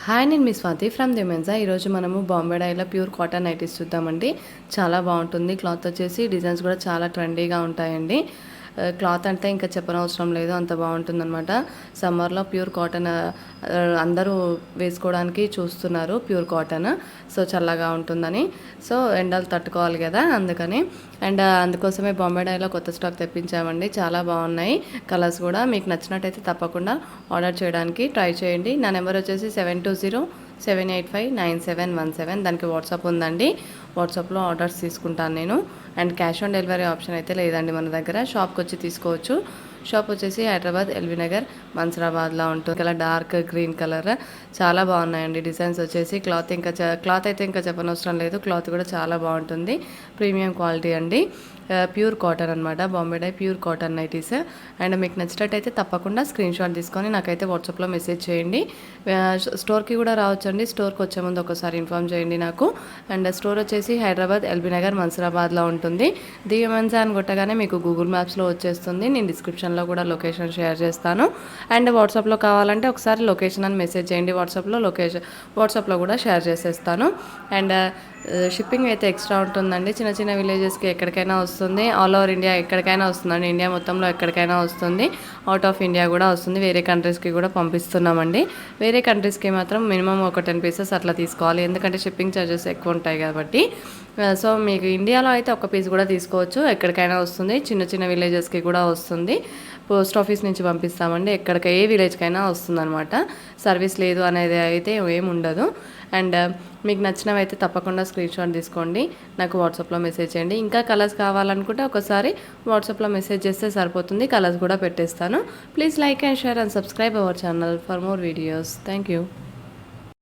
Hi, నేను మీ Swathi from the Mensa. ఈరోజు మనము బాంబే డైలో ప్యూర్ కాటన్ నైటీస్ చూద్దామండి. చాలా బాగుంటుంది. క్లాత్ వచ్చేసి డిజైన్స్ కూడా చాలా ట్రెండీగా ఉంటాయండి. క్లాత్ అంటే ఇంకా చెప్పనవసరం లేదు, అంత బాగుంటుందన్నమాట. సమ్మర్లో ప్యూర్ కాటన్ అందరూ వేసుకోవడానికి చూస్తున్నారు, ప్యూర్ కాటన్. సో చల్లగా ఉంటుందని, సో ఎండలు తట్టుకోవాలి కదా, అందుకని. అండ్ అందుకోసమే బాంబే డైలో కొత్త స్టాక్ తెప్పించామండి. చాలా బాగున్నాయి కలర్స్ కూడా. మీకు నచ్చినట్టయితే తప్పకుండా ఆర్డర్ చేయడానికి ట్రై చేయండి. నా నెంబర్ వచ్చేసి 7207859717. దానికి వాట్సాప్ ఉందండి. వాట్సాప్లో ఆర్డర్స్ తీసుకుంటాను నేను. And cash on delivery option అయితే లేదండి మన దగ్గర. షాప్కి వచ్చి తీసుకోవచ్చు. షాప్ వచ్చేసి హైదరాబాద్ ఎల్బీ నగర్ మన్సరాబాద్లో ఉంటుంది. ఇలా డార్క్ గ్రీన్ కలర్ చాలా బాగున్నాయండి డిజైన్స్ వచ్చేసి. క్లాత్ అయితే ఇంకా చెప్పనవసరం లేదు. క్లాత్ కూడా చాలా బాగుంటుంది, ప్రీమియం క్వాలిటీ అండి. ప్యూర్ కాటన్ అనమాట, Bombay dye pure cotton nighties. And మీకు నచ్చినట్టయితే తప్పకుండా స్క్రీన్ షాట్ తీసుకొని నాకైతే వాట్సాప్లో మెసేజ్ చేయండి. స్టోర్కి కూడా రావచ్చండి. స్టోర్కి వచ్చే ముందు ఒకసారి ఇన్ఫామ్ చేయండి నాకు. అండ్ స్టోర్ వచ్చేసి హైదరాబాద్ ఎల్బీ నగర్ మన్సరాబాద్లో ఉంటుంది. దివ్యమన్సా అని కొట్టగానే మీకు గూగుల్ మ్యాప్స్లో వచ్చేస్తుంది. నేను డిస్క్రిప్షన్లో కూడా లొకేషన్ షేర్ చేస్తాను. అండ్ వాట్సాప్లో కావాలంటే ఒకసారి లొకేషన్ అని మెసేజ్ చేయండి. వాట్సాప్లో కూడా షేర్ చేసేస్తాను. అండ్ షిప్పింగ్ అయితే ఎక్స్ట్రా ఉంటుందండి. చిన్న చిన్న విలేజెస్కి ఎక్కడికైనా వస్తుంది. ఆల్ ఓవర్ ఇండియా ఎక్కడికైనా వస్తుందండి. ఇండియా మొత్తంలో ఎక్కడికైనా వస్తుంది. అవుట్ ఆఫ్ ఇండియా కూడా వస్తుంది. వేరే కంట్రీస్కి కూడా పంపిస్తున్నామండి. వేరే కంట్రీస్కి మాత్రం మినిమం ఒక 10 పీసెస్ అట్లా తీసుకోవాలి, ఎందుకంటే షిప్పింగ్ ఛార్జెస్ ఎక్కువ ఉంటాయి కాబట్టి. సో మీకు ఇండియాలో అయితే ఒక పీస్ కూడా తీసుకోవచ్చు, ఎక్కడికైనా వస్తుంది. చిన్న చిన్న విలేజెస్కి కూడా వస్తుంది. పోస్ట్ ఆఫీస్ నుంచి పంపిస్తామండి. ఏ విలేజ్కైనా వస్తుందన్నమాట. సర్వీస్ లేదు అనేది అయితే ఏమి ఉండదు. అండ్ మీకు నచ్చినవి అయితే తప్పకుండా స్క్రీన్ షాట్ తీసుకోండి, నాకు వాట్సాప్లో మెసేజ్ చేయండి. ఇంకా కలర్స్ కావాలనుకుంటే ఒకసారి వాట్సాప్లో మెసేజ్ చేస్తే సరిపోతుంది. కలర్స్ కూడా పెట్టేస్తాను. Please like and share and subscribe our channel for more videos. Thank you.